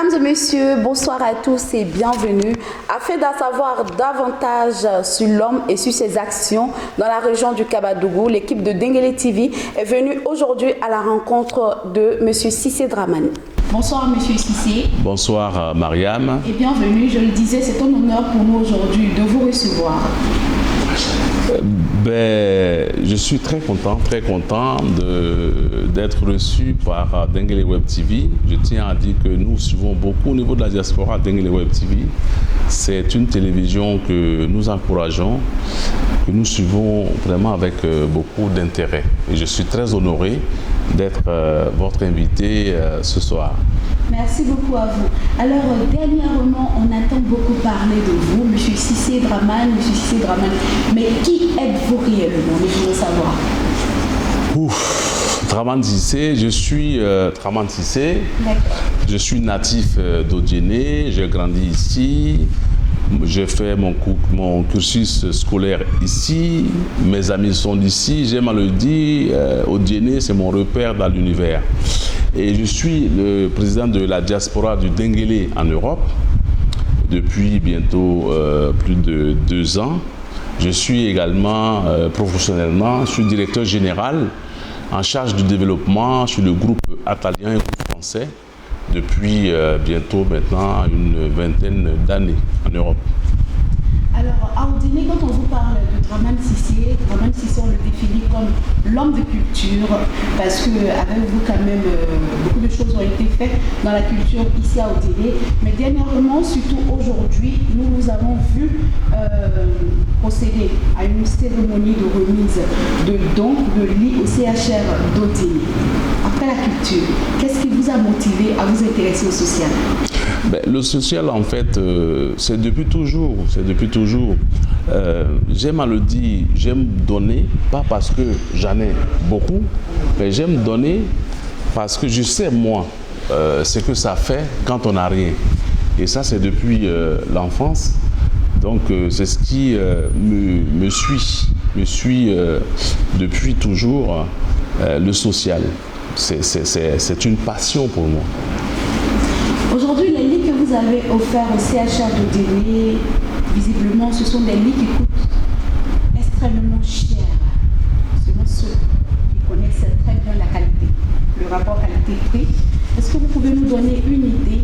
Mesdames et messieurs, bonsoir à tous et bienvenue. Afin d'en savoir davantage sur l'homme et sur ses actions dans la région du Kabadougou, l'équipe de Denguélé TV est venue aujourd'hui à la rencontre de M. Cissé Dramane. Bonsoir M. Cissé. Bonsoir Mariam. Et bienvenue, je le disais, c'est un honneur pour nous aujourd'hui de vous recevoir. Je suis très content d'être reçu par Denguélé Web TV. Je tiens à dire que nous suivons beaucoup au niveau de la diaspora Denguélé Web TV. C'est une télévision que nous encourageons, que nous suivons vraiment avec beaucoup d'intérêt. Et je suis très honoré d'être votre invité ce soir. Merci beaucoup à vous. Alors, dernièrement, on entend beaucoup parler de vous, M. Cissé Dramane, Mais qui êtes-vous réellement? Je voudrais savoir. Dramane Cissé, je suis Dramane Cissé. Je suis natif d'Odjéné, j'ai grandi ici. J'ai fait mon cursus scolaire ici, mes amis sont d'ici, j'aime à le dire, Odjéné c'est mon repère dans l'univers. Et je suis le président de la diaspora du Denguélé en Europe depuis bientôt plus de 2 ans. Je suis également professionnellement, je suis directeur général en charge du développement sur le groupe italien et groupe français depuis bientôt maintenant une vingtaine d'années en Europe. Alors, à Odjéné, quand on vous parle de Dramane Cissé, on le définit comme l'homme de culture, parce qu'avec vous, quand même, beaucoup de choses ont été faites dans la culture ici à Odjéné. Mais dernièrement, surtout aujourd'hui, nous vous avons vu procéder à une cérémonie de remise de dons de lits au CHR d'Odjéné. Après la culture, qu'est-ce qui vous a motivé à vous intéresser au social? Le social, en fait, c'est depuis toujours. J'aime à le dire, j'aime donner, pas parce que j'en ai beaucoup, mais j'aime donner parce que je sais, moi, ce que ça fait quand on n'a rien. Et ça, c'est depuis l'enfance. Donc, c'est ce qui me suit depuis toujours, le social. C'est une passion pour moi. Aujourd'hui, les lits que vous avez offerts au CHR d'Odjéné, visiblement, ce sont des lits qui coûtent extrêmement cher, selon ceux qui connaissent très bien la qualité, le rapport qualité-prix. Est-ce que vous pouvez nous donner une idée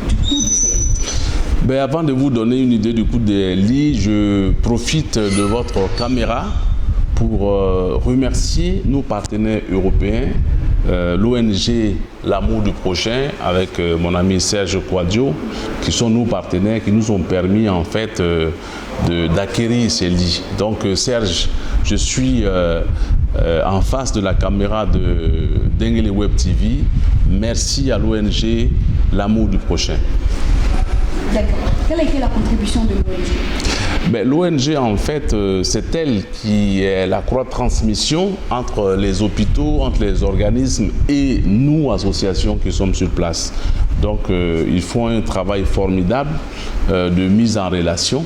du coût de ces lits? Avant de vous donner une idée du coût des lits, je profite de votre caméra pour remercier nos partenaires européens, l'ONG L'Amour du Prochain avec mon ami Serge Quadio, qui sont nos partenaires, qui nous ont permis en fait d'acquérir ces lits. Donc Serge, je suis en face de la caméra de Denguélé Web TV. Merci à l'ONG L'Amour du Prochain. D'accord. Quelle a été la contribution de l'ONG? L'ONG, en fait, c'est elle qui est la croix de transmission entre les hôpitaux, entre les organismes et nous, associations qui sommes sur place. Donc, ils font un travail formidable de mise en relation.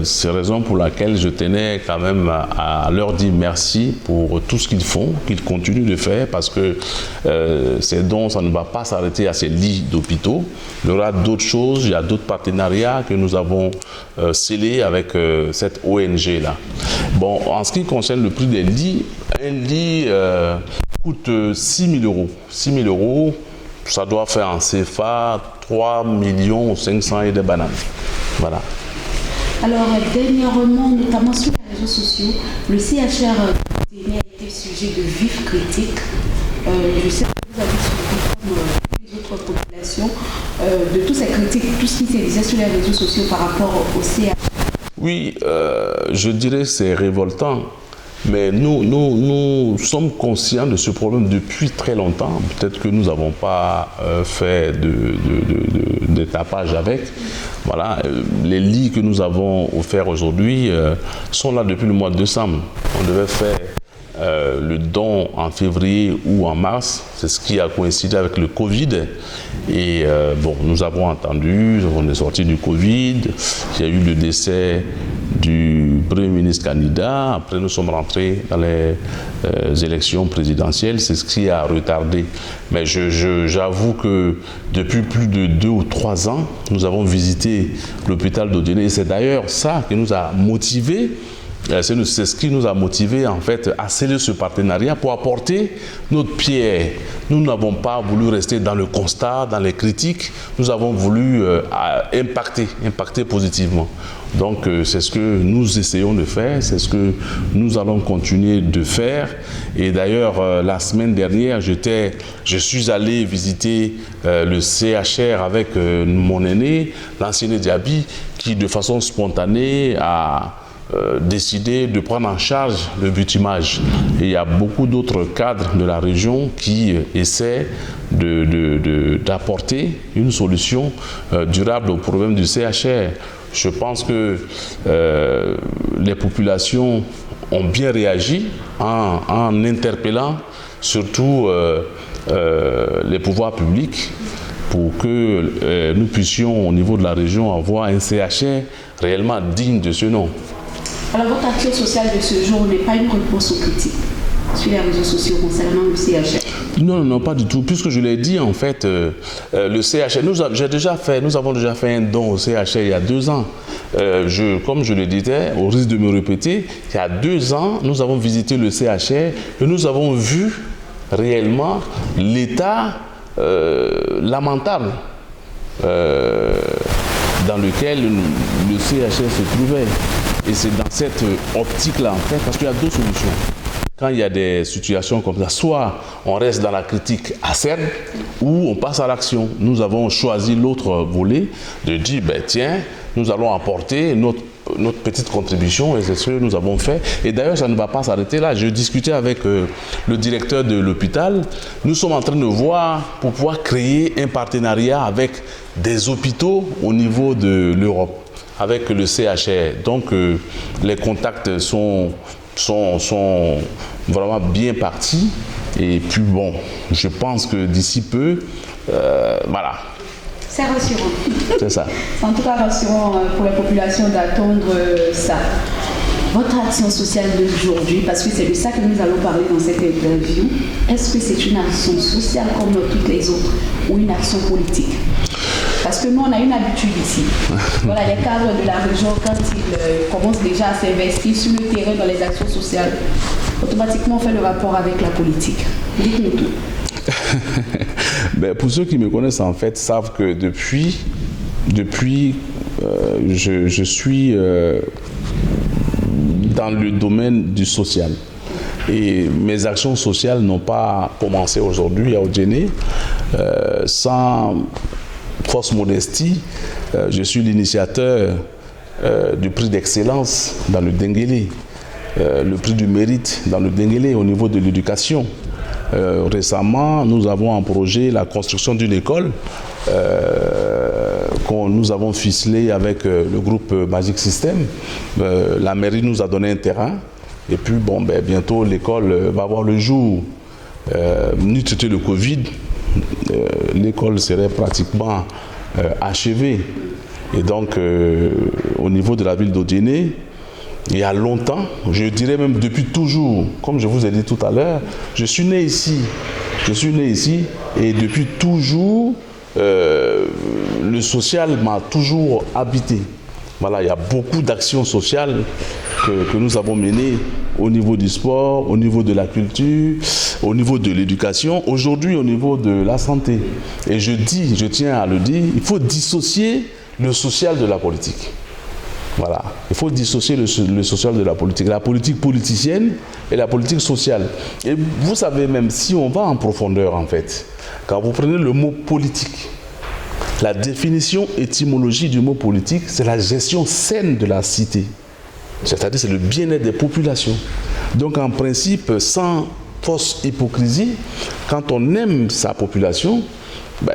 C'est la raison pour laquelle je tenais quand même à leur dire merci pour tout ce qu'ils font, qu'ils continuent de faire, parce que ces dons, ça ne va pas s'arrêter à ces lits d'hôpitaux. Il y aura d'autres choses, il y a d'autres partenariats que nous avons scellés avec cette ONG-là. Bon, en ce qui concerne le prix des lits, un lit coûte 6 000 euros. 6 000 euros, ça doit faire en CFA 3 500 000 et des bananes. Voilà. Alors, dernièrement, notamment sur les réseaux sociaux, le CHR d'Odjéné a été sujet de vives critiques. Je sais que vous avez suivi, comme les autres populations, de toutes ces critiques, tout ce qui s'est dit sur les réseaux sociaux par rapport au CHR. Oui, je dirais que c'est révoltant. Mais nous sommes conscients de ce problème depuis très longtemps. Peut-être que nous n'avons pas fait de tapage avec. Voilà, les lits que nous avons offerts aujourd'hui sont là depuis le mois de décembre. On devait faire le don en février ou en mars. C'est ce qui a coïncidé avec le Covid. Et bon, nous avons entendu, on est sorti du Covid, il y a eu le décès du Premier ministre candidat. Après, nous sommes rentrés dans les élections présidentielles. C'est ce qui a retardé. Mais j'avoue que depuis plus de 2 ou 3 ans, nous avons visité l'hôpital d'Odiéné. Et c'est d'ailleurs ça qui nous a motivés. C'est ce qui nous a motivés en fait à sceller ce partenariat pour apporter notre pierre. Nous n'avons pas voulu rester dans le constat, dans les critiques. Nous avons voulu impacter positivement. Donc c'est ce que nous essayons de faire, c'est ce que nous allons continuer de faire. Et d'ailleurs la semaine dernière, je suis allé visiter le CHR avec mon aîné, l'ancien Diaby, qui de façon spontanée a décidé de prendre en charge le bitumage. Et il y a beaucoup d'autres cadres de la région qui essaient d'apporter une solution durable au problème du CHR. Je pense que les populations ont bien réagi en interpellant surtout les pouvoirs publics pour que nous puissions au niveau de la région avoir un CHR réellement digne de ce nom. Alors, votre action sociale de ce jour n'est pas une réponse aux critiques sur les réseaux sociaux concernant le CHR? Non, pas du tout. Puisque je l'ai dit, en fait, le CHR, nous avons déjà fait un don au CHR il y a 2 ans. Comme je le disais, au risque de me répéter, il y a 2 ans, nous avons visité le CHR et nous avons vu réellement l'état lamentable dans lequel le CHR se trouvait. Et c'est dans cette optique-là, en fait, parce qu'il y a 2 solutions. Quand il y a des situations comme ça, soit on reste dans la critique acerbe, ou on passe à l'action. Nous avons choisi l'autre volet de dire, tiens, nous allons apporter notre petite contribution, et c'est ce que nous avons fait. Et d'ailleurs, ça ne va pas s'arrêter là. Je discutais avec le directeur de l'hôpital. Nous sommes en train de voir pour pouvoir créer un partenariat avec des hôpitaux au niveau de l'Europe, avec le CHR. Donc, les contacts sont vraiment bien partis. Et puis, bon, je pense que d'ici peu, voilà. C'est rassurant. C'est ça. C'est en tout cas rassurant pour la population d'attendre ça. Votre action sociale d'aujourd'hui, parce que c'est de ça que nous allons parler dans cette interview, est-ce que c'est une action sociale comme toutes les autres ou une action politique? Parce que nous, on a une habitude ici. Voilà, les cadres de la région, quand ils commencent déjà à s'investir sur le terrain dans les actions sociales, automatiquement, on fait le rapport avec la politique. Dites-nous tout. Pour ceux qui me connaissent, en fait, savent que depuis je suis dans le domaine du social. Et mes actions sociales n'ont pas commencé aujourd'hui à Odiéné. Sans fausse modestie, je suis l'initiateur du prix d'excellence dans le Denguélé, le prix du mérite dans le Denguélé au niveau de l'éducation. Récemment, nous avons en projet la construction d'une école que nous avons ficelée avec le groupe Magic System. La mairie nous a donné un terrain et puis bientôt l'école va voir le jour. N'eût été le Covid, l'école serait pratiquement achevée. Et donc, au niveau de la ville d'Odiéné, il y a longtemps, je dirais même depuis toujours, comme je vous ai dit tout à l'heure, je suis né ici et depuis toujours, le social m'a toujours habité. Voilà, il y a beaucoup d'actions sociales que nous avons menées au niveau du sport, au niveau de la culture, au niveau de l'éducation, aujourd'hui au niveau de la santé. Et je tiens à le dire, il faut dissocier le social de la politique. Voilà, il faut dissocier le social de la politique politicienne et la politique sociale. Et vous savez, même si on va en profondeur en fait, quand vous prenez le mot politique, la définition étymologique du mot politique, c'est la gestion saine de la cité. C'est-à-dire c'est le bien-être des populations. Donc en principe, sans fausse hypocrisie, quand on aime sa population,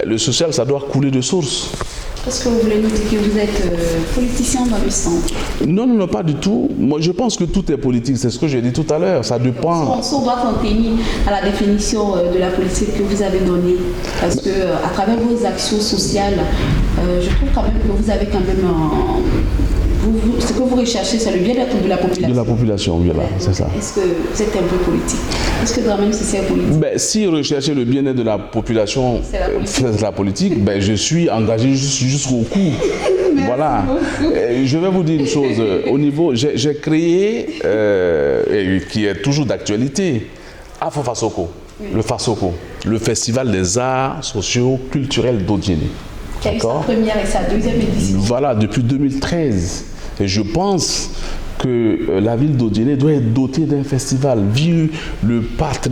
le social, ça doit couler de source. Est-ce que vous voulez nous dire que vous êtes politicien dans le sang? Non, pas du tout. Moi, je pense que tout est politique. C'est ce que j'ai dit tout à l'heure. Ça dépend. On doit s'en tenir à la définition de la politique que vous avez donnée. Parce que à travers vos actions sociales, je trouve quand même que vous avez quand même ce que vous recherchez, c'est le bien-être de la population. De la population, voilà, c'est ça. Est-ce que vous êtes un peu politique? Est-ce que Dramane Sissé est politique? Si rechercher le bien-être de la population, c'est la politique, je suis engagé jusqu'au cou. Voilà. Je vais vous dire une chose. Au niveau, j'ai créé, et qui est toujours d'actualité, Afro-Fasoko, le Fasoko, le Festival des arts sociaux culturels d'Odiéné. Qui a eu sa première et sa deuxième édition. Voilà, depuis 2013. Et je pense que la ville d'Odiéné doit être dotée d'un festival, vu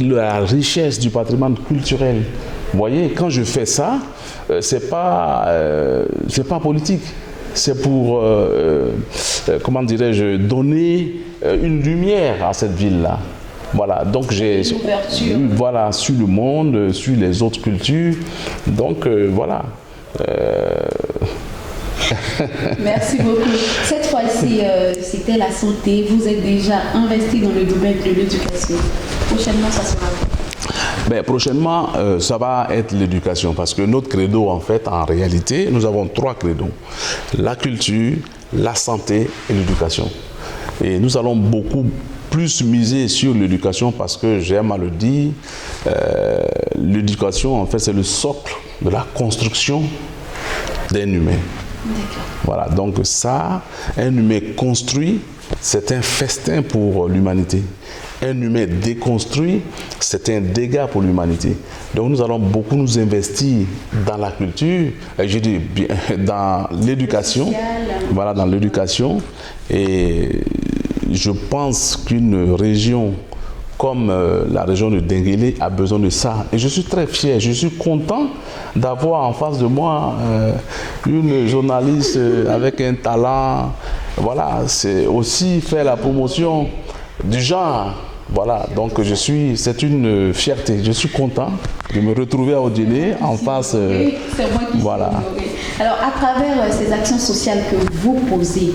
la richesse du patrimoine culturel. Vous voyez, quand je fais ça, c'est pas politique. C'est pour, comment dirais-je, donner une lumière à cette ville-là. Voilà, donc j'ai voilà, sur le monde, sur les autres cultures. Donc voilà. Merci beaucoup. Cette fois-ci, c'était la santé. Vous êtes déjà investi dans le domaine de l'éducation. Prochainement, ça sera quoi? Prochainement, ça va être l'éducation, parce que notre credo, en fait, en réalité, nous avons 3 credos. La culture, la santé et l'éducation. Et nous allons beaucoup plus miser sur l'éducation parce que, j'aime à le dire, l'éducation, en fait, c'est le socle de la construction d'un humain. Voilà, donc ça, un humain construit, c'est un festin pour l'humanité. Un humain déconstruit, c'est un dégât pour l'humanité. Donc nous allons beaucoup nous investir dans la culture, je dis bien, dans l'éducation. Voilà, dans l'éducation. Et je pense qu'une région comme la région de Denguélé a besoin de ça. Et je suis très fier, je suis content d'avoir en face de moi une journaliste avec un talent. Voilà, c'est aussi faire la promotion du genre. Voilà, donc c'est une fierté. Je suis content de me retrouver à Odiéné en face. C'est moi qui voilà. Alors, à travers ces actions sociales que vous posez,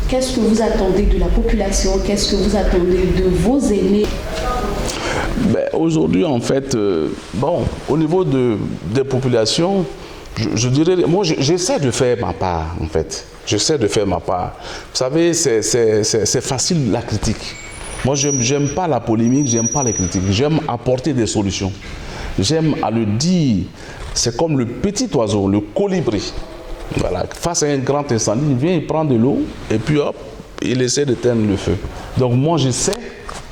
qu'est-ce que vous attendez de la population? Qu'est-ce que vous attendez de vos aînés? Aujourd'hui, en fait, au niveau des populations, je dirais, moi, j'essaie de faire ma part, en fait. J'essaie de faire ma part. Vous savez, c'est facile la critique. Moi, j'aime pas la polémique, j'aime pas les critiques. J'aime apporter des solutions. J'aime à le dire. C'est comme le petit oiseau, le colibri. Voilà, face à un grand incendie, il vient, il prend de l'eau et puis hop, il essaie d'éteindre le feu. Donc moi, j'essaie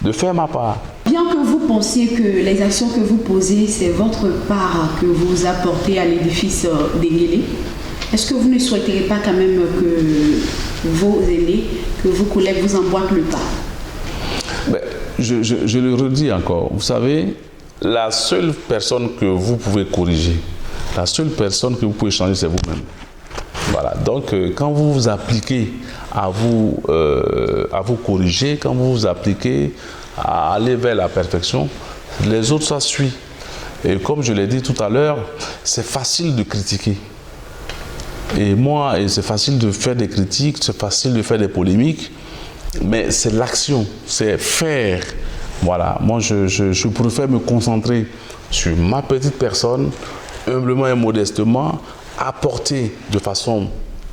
de faire ma part. Bien que vous pensiez que les actions que vous posez, c'est votre part que vous apportez à l'édifice Denguélé, est-ce que vous ne souhaiteriez pas quand même que vos aînés, que vos collègues vous emboîtent le pas? Je le redis encore, vous savez, la seule personne que vous pouvez corriger, la seule personne que vous pouvez changer, c'est vous-même. Voilà, donc quand vous vous appliquez à vous corriger, quand vous vous appliquez à aller vers la perfection, les autres, ça suit. Et comme je l'ai dit tout à l'heure, c'est facile de critiquer. Et c'est facile de faire des critiques, c'est facile de faire des polémiques, mais c'est l'action, c'est faire. Voilà, moi je préfère me concentrer sur ma petite personne, humblement et modestement, apporter de façon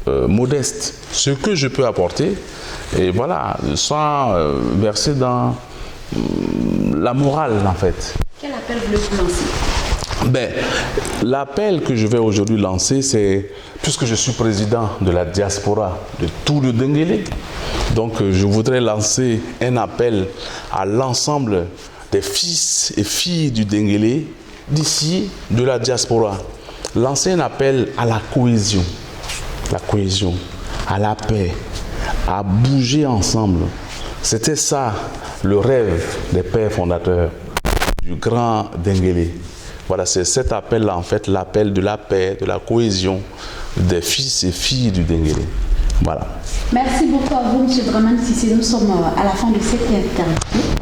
modeste ce que je peux apporter, et voilà, sans verser dans la morale, en fait. Quel appel voulez-vous lancer? L'appel que je vais aujourd'hui lancer, c'est, puisque je suis président de la diaspora de tout le Denguélé, donc je voudrais lancer un appel à l'ensemble des fils et filles du Denguélé, d'ici, de la diaspora. Lancer un appel à la cohésion, à la paix, à bouger ensemble. C'était ça le rêve des pères fondateurs du grand Denguélé. Voilà, c'est cet appel-là, en fait, l'appel de la paix, de la cohésion des fils et filles du Denguélé. Voilà. Merci beaucoup à vous, M. Dramane Sissé. Nous sommes à la fin de cette interview.